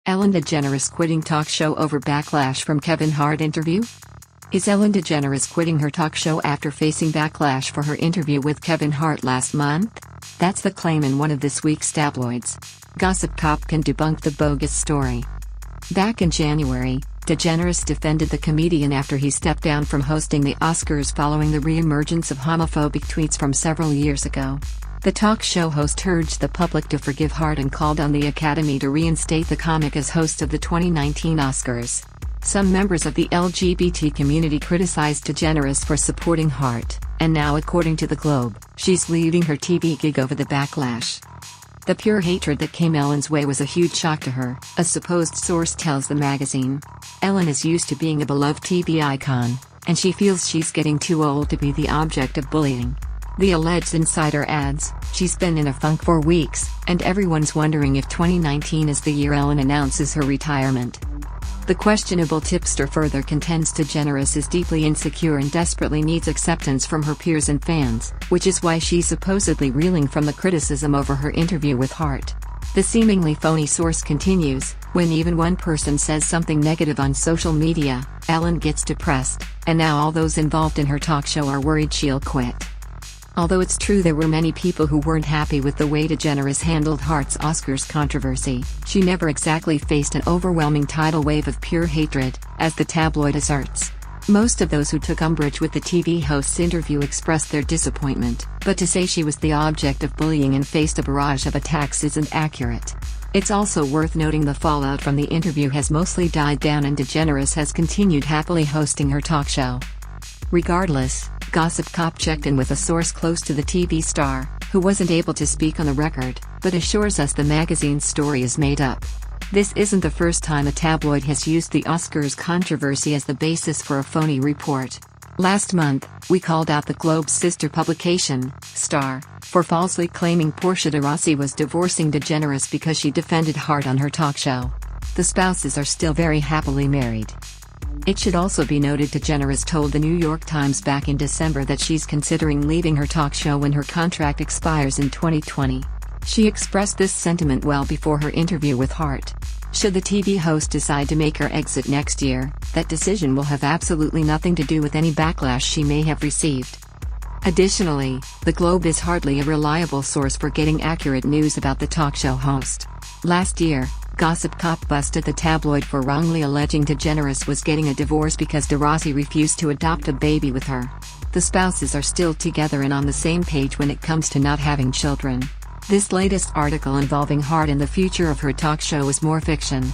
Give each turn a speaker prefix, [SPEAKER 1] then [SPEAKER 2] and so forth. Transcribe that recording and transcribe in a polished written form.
[SPEAKER 1] Ellen DeGeneres quitting talk show over backlash from Kevin Hart interview? Is Ellen DeGeneres quitting her talk show after facing backlash for her interview with Kevin Hart last month? That's the claim in one of this week's tabloids. Gossip Cop can debunk the bogus story. Back in January, DeGeneres defended the comedian after he stepped down from hosting the Oscars following the re-emergence of homophobic tweets from several years ago. The talk show host urged the public to forgive Hart and called on the Academy to reinstate the comic as host of the 2019 Oscars. Some members of the LGBT community criticized DeGeneres for supporting Hart, and now according to the Globe, she's leaving her TV gig over the backlash. The pure hatred that came Ellen's way was a huge shock to her, a supposed source tells the magazine. Ellen is used to being a beloved TV icon, and she feels she's getting too old to be the object of bullying. The alleged insider adds, she's been in a funk for weeks, and everyone's wondering if 2019 is the year Ellen announces her retirement. The questionable tipster further contends DeGeneres is deeply insecure and desperately needs acceptance from her peers and fans, which is why she's supposedly reeling from the criticism over her interview with Hart. The seemingly phony source continues, when even one person says something negative on social media, Ellen gets depressed, and now all those involved in her talk show are worried she'll quit. Although it's true there were many people who weren't happy with the way DeGeneres handled Hart's Oscars controversy, she never exactly faced an overwhelming tidal wave of pure hatred, as the tabloid asserts. Most of those who took umbrage with the TV host's interview expressed their disappointment, but to say she was the object of bullying and faced a barrage of attacks isn't accurate. It's also worth noting the fallout from the interview has mostly died down and DeGeneres has continued happily hosting her talk show. Regardless, Gossip Cop checked in with a source close to the TV star, who wasn't able to speak on the record, but assures us the magazine's story is made up. This isn't the first time a tabloid has used the Oscars controversy as the basis for a phony report. Last month, we called out the Globe's sister publication, Star, for falsely claiming Portia de Rossi was divorcing DeGeneres because she defended Hart on her talk show. The spouses are still very happily married. It should also be noted DeGeneres told the New York Times back in December that she's considering leaving her talk show when her contract expires in 2020. She expressed this sentiment well before her interview with Hart. Should the TV host decide to make her exit next year, that decision will have absolutely nothing to do with any backlash she may have received. Additionally, the Globe is hardly a reliable source for getting accurate news about the talk show host. Last year, Gossip Cop busted the tabloid for wrongly alleging DeGeneres was getting a divorce because de Rossi refused to adopt a baby with her. The spouses are still together and on the same page when it comes to not having children. This latest article involving Hart and the future of her talk show is more fiction.